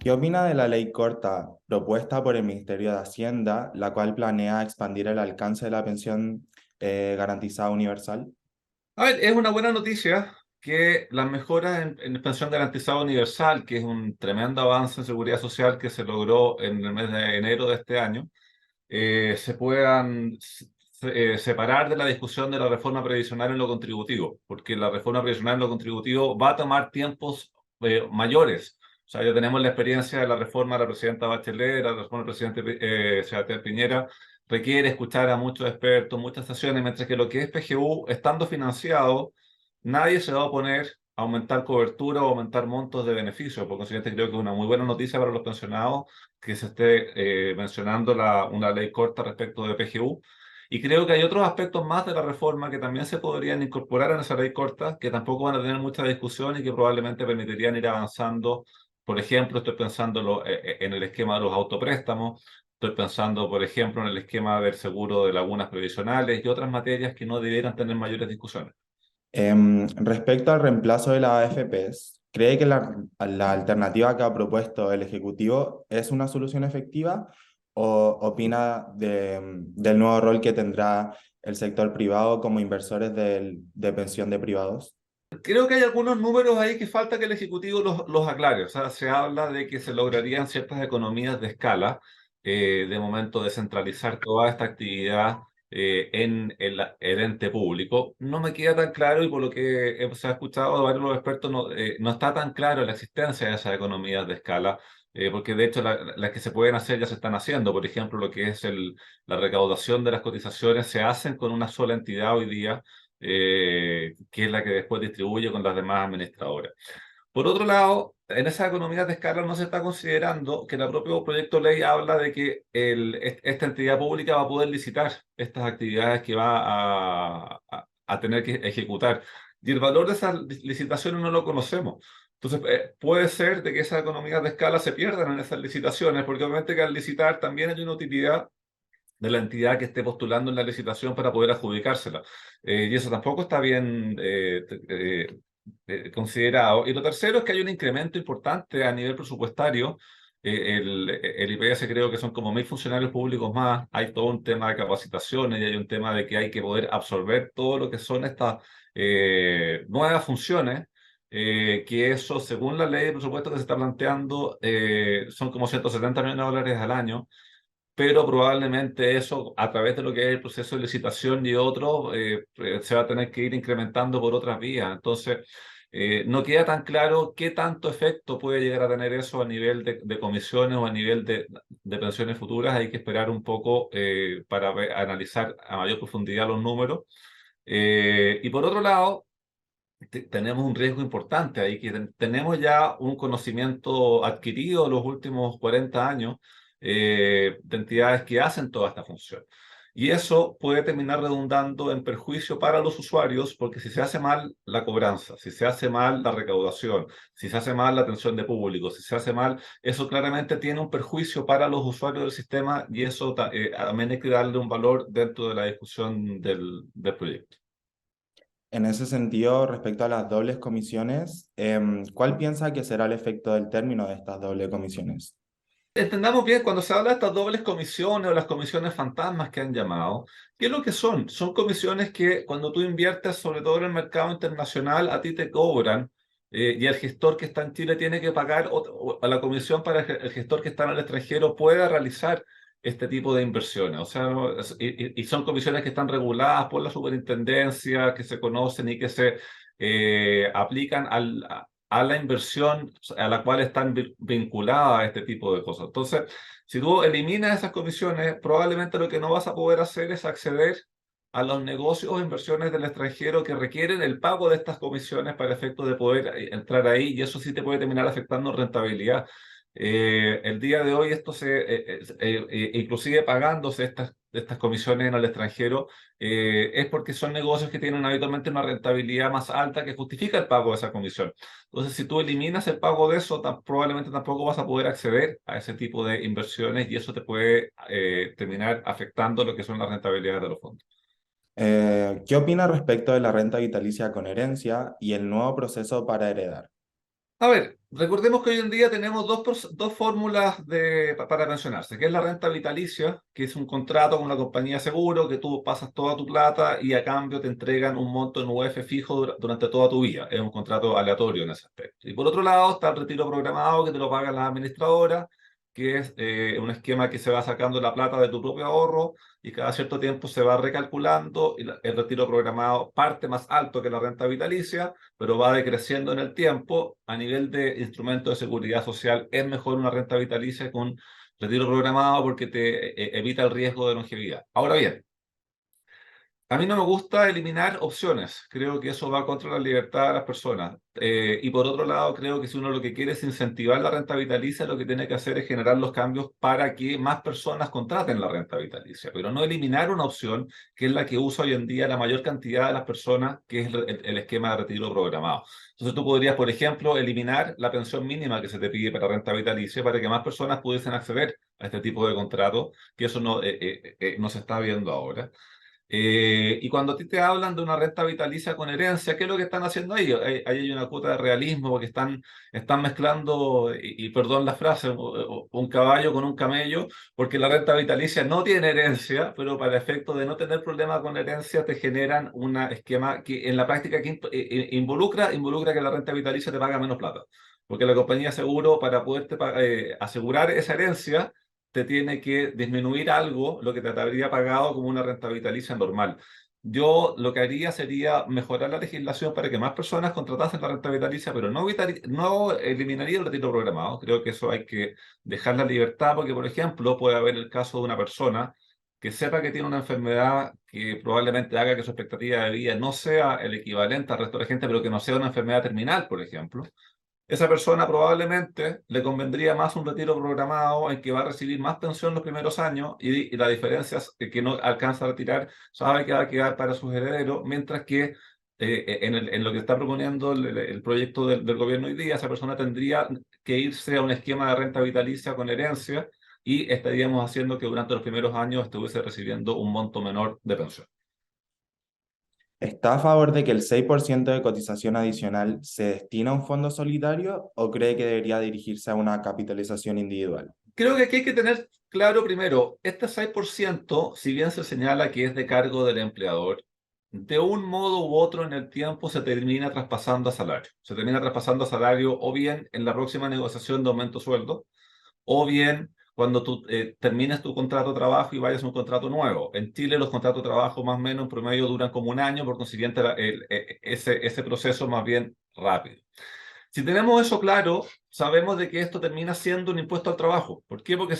¿Qué opina de la ley corta propuesta por el Ministerio de Hacienda, la cual planea expandir el alcance de la pensión garantizada universal? A ver, es una buena noticia que las mejoras en pensión garantizada universal, que es un tremendo avance en seguridad social que se logró en el mes de enero de este año, se puedan separar de la discusión de la reforma previsional en lo contributivo, porque la reforma previsional en lo contributivo va a tomar tiempos mayores. O sea, ya tenemos la experiencia de la reforma de la presidenta Bachelet, la reforma del presidente Sebastián Piñera, requiere escuchar a muchos expertos, muchas sesiones, mientras que lo que es PGU, estando financiado, nadie se va a oponer a aumentar cobertura o aumentar montos de beneficio. Por consiguiente, creo que es una muy buena noticia para los pensionados que se esté mencionando una ley corta respecto de PGU. Y creo que hay otros aspectos más de la reforma que también se podrían incorporar en esa ley corta, que tampoco van a tener mucha discusión y que probablemente permitirían ir avanzando. Por ejemplo, estoy pensando en el esquema de los autopréstamos, estoy pensando, por ejemplo, en el esquema del seguro de lagunas previsionales y otras materias que no debieran tener mayores discusiones. Respecto al reemplazo de las AFPs, ¿cree que la alternativa que ha propuesto el Ejecutivo es una solución efectiva o opina del nuevo rol que tendrá el sector privado como inversores de pensión de privados? Creo que hay algunos números ahí que falta que el Ejecutivo los aclare. O sea, se habla de que se lograrían ciertas economías de escala, de momento descentralizar toda esta actividad en el ente público. No me queda tan claro y por lo que se ha escuchado de varios de los expertos, no está tan claro la existencia de esas economías de escala, porque de hecho las que se pueden hacer ya se están haciendo. Por ejemplo, lo que es la recaudación de las cotizaciones se hacen con una sola entidad hoy día, que es la que después distribuye con las demás administradoras. Por otro lado, en esas economías de escala no se está considerando que el propio proyecto de ley habla de que esta entidad pública va a poder licitar estas actividades que va a tener que ejecutar. Y el valor de esas licitaciones no lo conocemos. Entonces, puede ser de que esas economías de escala se pierdan en esas licitaciones, porque obviamente que al licitar también hay una utilidad de la entidad que esté postulando en la licitación para poder adjudicársela. Y eso tampoco está bien considerado. Y lo tercero es que hay un incremento importante a nivel presupuestario. El IPS creo que son como 1.000 funcionarios públicos más. Hay todo un tema de capacitaciones y hay un tema de que hay que poder absorber todo lo que son estas nuevas funciones. Que eso, según la ley de presupuesto que se está planteando, son como 170 millones de dólares al año, pero probablemente eso, a través de lo que es el proceso de licitación y otro, se va a tener que ir incrementando por otras vías. Entonces, no queda tan claro qué tanto efecto puede llegar a tener eso a nivel de comisiones o a nivel de pensiones futuras. Hay que esperar un poco para analizar a mayor profundidad los números. Y por otro lado, tenemos un riesgo importante ahí, que tenemos ya un conocimiento adquirido en los últimos 40 años de entidades que hacen toda esta función. Y eso puede terminar redundando en perjuicio para los usuarios, porque si se hace mal la cobranza, si se hace mal la recaudación, si se hace mal la atención de público, si se hace mal, eso claramente tiene un perjuicio para los usuarios del sistema y eso también hay que darle un valor dentro de la discusión del proyecto. En ese sentido, respecto a las dobles comisiones, ¿cuál piensa que será el efecto del término de estas dobles comisiones? Entendamos bien, cuando se habla de estas dobles comisiones o las comisiones fantasmas que han llamado, ¿qué es lo que son? Son comisiones que cuando tú inviertes, sobre todo en el mercado internacional, a ti te cobran, y el gestor que está en Chile tiene que pagar a la comisión para que el gestor que está en el extranjero pueda realizar este tipo de inversiones. O sea, y son comisiones que están reguladas por la superintendencia, que se conocen y que se aplican a la inversión a la cual están vinculadas a este tipo de cosas. Entonces, si tú eliminas esas comisiones, probablemente lo que no vas a poder hacer es acceder a los negocios o inversiones del extranjero que requieren el pago de estas comisiones para efectos de poder entrar ahí, y eso sí te puede terminar afectando rentabilidad. El día de hoy esto inclusive pagándose estas comisiones en el extranjero, es porque son negocios que tienen habitualmente una rentabilidad más alta que justifica el pago de esa comisión. Entonces, si tú eliminas el pago de eso, probablemente tampoco vas a poder acceder a ese tipo de inversiones y eso te puede terminar afectando lo que son las rentabilidades de los fondos. ¿Qué opina respecto de la renta vitalicia con herencia y el nuevo proceso para heredar? A ver, recordemos que hoy en día tenemos dos fórmulas para pensionarse, que es la renta vitalicia, que es un contrato con una compañía de seguro, que tú pasas toda tu plata y a cambio te entregan un monto en UF fijo durante toda tu vida. Es un contrato aleatorio en ese aspecto. Y por otro lado está el retiro programado, que te lo pagan las administradoras, que es un esquema que se va sacando la plata de tu propio ahorro y cada cierto tiempo se va recalculando y el retiro programado parte más alto que la renta vitalicia, pero va decreciendo en el tiempo. A nivel de instrumento de seguridad social es mejor una renta vitalicia con retiro programado porque te evita el riesgo de longevidad. Ahora bien, a mí no me gusta eliminar opciones, creo que eso va contra la libertad de las personas. Y por otro lado, creo que si uno lo que quiere es incentivar la renta vitalicia, lo que tiene que hacer es generar los cambios para que más personas contraten la renta vitalicia, pero no eliminar una opción que es la que usa hoy en día la mayor cantidad de las personas, que es el esquema de retiro programado. Entonces tú podrías, por ejemplo, eliminar la pensión mínima que se te pide para renta vitalicia para que más personas pudiesen acceder a este tipo de contrato, que eso no se está viendo ahora. Y cuando a ti te hablan de una renta vitalicia con herencia, ¿qué es lo que están haciendo ahí? Ahí hay una cuota de realismo porque están mezclando, y perdón la frase, un caballo con un camello, porque la renta vitalicia no tiene herencia, pero para efecto de no tener problema con la herencia te generan un esquema que en la práctica involucra que la renta vitalicia te paga menos plata. Porque la compañía de seguro, para poderte asegurar esa herencia, te tiene que disminuir algo lo que te habría pagado como una renta vitalicia normal. Yo lo que haría sería mejorar la legislación para que más personas contratasen la renta vitalicia, pero no eliminaría el retiro programado. Creo que eso hay que dejar la libertad, porque, por ejemplo, puede haber el caso de una persona que sepa que tiene una enfermedad que probablemente haga que su expectativa de vida no sea el equivalente al resto de la gente, pero que no sea una enfermedad terminal, por ejemplo. Esa persona probablemente le convendría más un retiro programado en que va a recibir más pensión los primeros años y la diferencia es que no alcanza a retirar, sabe que va a quedar para sus herederos, mientras que en lo que está proponiendo el proyecto del gobierno hoy día, esa persona tendría que irse a un esquema de renta vitalicia con herencia y estaríamos haciendo que durante los primeros años estuviese recibiendo un monto menor de pensión. ¿Está a favor de que el 6% de cotización adicional se destina a un fondo solidario o cree que debería dirigirse a una capitalización individual? Creo que aquí hay que tener claro primero, este 6%, si bien se señala que es de cargo del empleador, de un modo u otro en el tiempo se termina traspasando a salario. Se termina traspasando a salario o bien en la próxima negociación de aumento de sueldo, o bien cuando tú termines tu contrato de trabajo y vayas a un contrato nuevo. En Chile los contratos de trabajo más o menos en promedio duran como un año, por consiguiente ese proceso más bien rápido. Si tenemos eso claro, sabemos de que esto termina siendo un impuesto al trabajo. ¿Por qué? Porque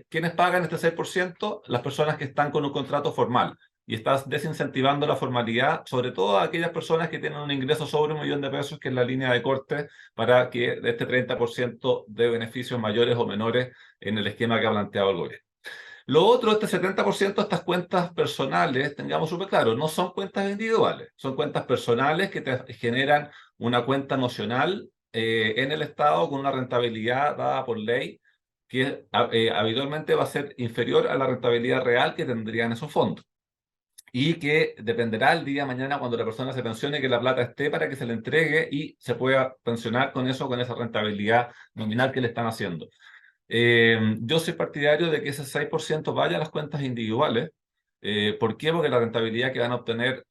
¿quiénes pagan este 6%? Las personas que están con un contrato formal. Y estás desincentivando la formalidad, sobre todo a aquellas personas que tienen un ingreso sobre 1 millón de pesos, que es la línea de corte para que de este 30% de beneficios mayores o menores en el esquema que ha planteado el gobierno. Lo otro, este 70% de estas cuentas personales, tengamos súper claro, no son cuentas individuales, son cuentas personales que te generan una cuenta nocional en el Estado con una rentabilidad dada por ley que habitualmente va a ser inferior a la rentabilidad real que tendrían esos fondos y que dependerá el día de mañana cuando la persona se pensione que la plata esté para que se le entregue y se pueda pensionar con eso, con esa rentabilidad nominal que le están haciendo. Yo soy partidario de que ese 6% vaya a las cuentas individuales. ¿Por qué? Porque la rentabilidad que van a obtener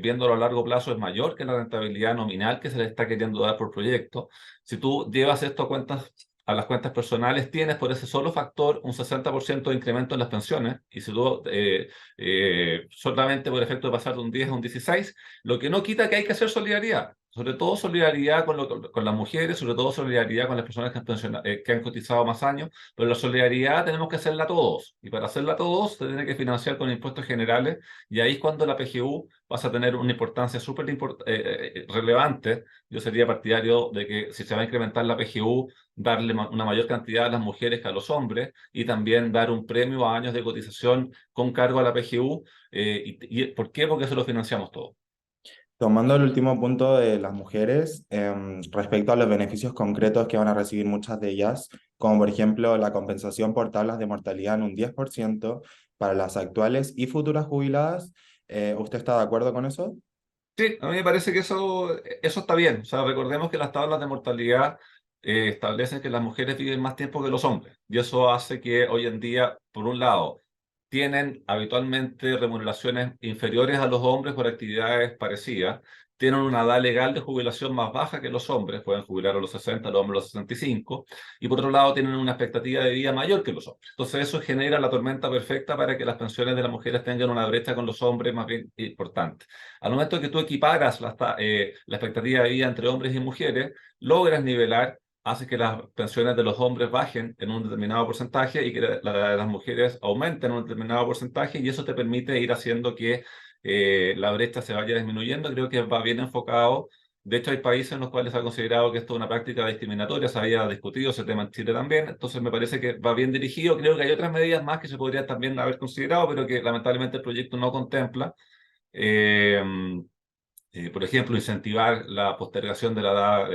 viéndolo a largo plazo es mayor que la rentabilidad nominal que se le está queriendo dar por proyecto. Si tú llevas esto a las cuentas personales, tienes por ese solo factor un 60% de incremento en las pensiones. Y si tú solamente por efecto de pasar de un 10 a un 16, lo que no quita que hay que hacer solidaridad. Sobre todo solidaridad con las mujeres, sobre todo solidaridad con las personas que han cotizado más años, pero la solidaridad tenemos que hacerla todos. Y para hacerla todos se tiene que financiar con impuestos generales y ahí es cuando la PGU pasa a tener una importancia súper relevante. Yo sería partidario de que si se va a incrementar la PGU, darle una mayor cantidad a las mujeres que a los hombres y también dar un premio a años de cotización con cargo a la PGU. ¿Por qué? Porque eso lo financiamos todos. Tomando el último punto de las mujeres, respecto a los beneficios concretos que van a recibir muchas de ellas, como por ejemplo la compensación por tablas de mortalidad en un 10% para las actuales y futuras jubiladas, ¿usted está de acuerdo con eso? Sí, a mí me parece que eso está bien. O sea, recordemos que las tablas de mortalidad establecen que las mujeres viven más tiempo que los hombres. Y eso hace que hoy en día, por un lado, tienen habitualmente remuneraciones inferiores a los hombres por actividades parecidas, tienen una edad legal de jubilación más baja que los hombres, pueden jubilar a los 60, los hombres a los 65, y por otro lado tienen una expectativa de vida mayor que los hombres. Entonces eso genera la tormenta perfecta para que las pensiones de las mujeres tengan una brecha con los hombres más bien importante. Al momento que tú equiparas la expectativa de vida entre hombres y mujeres, logras nivelar, hace que las pensiones de los hombres bajen en un determinado porcentaje y que la de las mujeres aumente en un determinado porcentaje, y eso te permite ir haciendo que la brecha se vaya disminuyendo. Creo que va bien enfocado. De hecho, hay países en los cuales se ha considerado que esto es una práctica discriminatoria, se había discutido ese tema en Chile también, entonces me parece que va bien dirigido. Creo que hay otras medidas más que se podrían también haber considerado, pero que lamentablemente el proyecto no contempla. Eh, por ejemplo, incentivar la postergación de la edad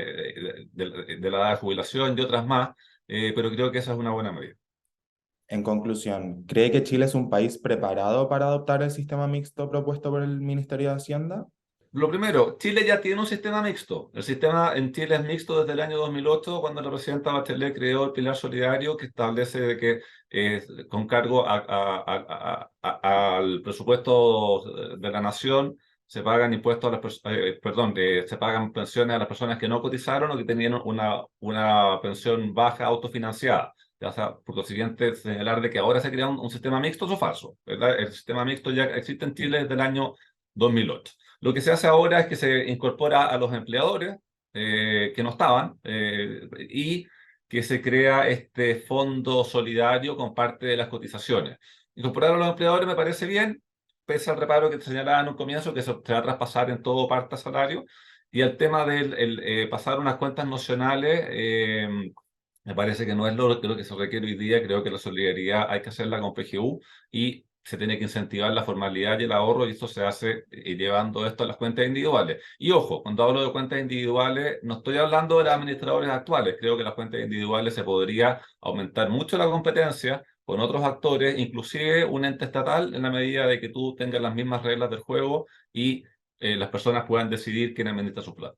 de la edad de jubilación y otras más, pero creo que esa es una buena medida. En conclusión, ¿cree que Chile es un país preparado para adoptar el sistema mixto propuesto por el Ministerio de Hacienda? Lo primero, Chile ya tiene un sistema mixto. El sistema en Chile es mixto desde el año 2008, cuando la presidenta Bachelet creó el Pilar Solidario, que establece de que con cargo al presupuesto de la nación se pagan impuestos a las perdón, se pagan pensiones a las personas que no cotizaron o que tenían una pensión baja autofinanciada. O sea, por lo siguiente, señalar de que ahora se crea un sistema mixto, eso es falso, ¿verdad? El sistema mixto ya existe en Chile desde el año 2008. Lo que se hace ahora es que se incorpora a los empleadores que no estaban y que se crea este fondo solidario con parte de las cotizaciones. Incorporar a los empleadores me parece bien, pese al reparo que te señalaba en un comienzo, que se va a traspasar en todo parte a salario. Y el tema del pasar unas cuentas nocionales, me parece que no es lo que se requiere hoy día. Creo que la solidaridad hay que hacerla con PGU y se tiene que incentivar la formalidad y el ahorro, y esto se hace llevando esto a las cuentas individuales. Y ojo, cuando hablo de cuentas individuales, no estoy hablando de los administradores actuales. Creo que las cuentas individuales se podría aumentar mucho la competencia con otros actores, inclusive un ente estatal, en la medida de que tú tengas las mismas reglas del juego y las personas puedan decidir quién administra su plata.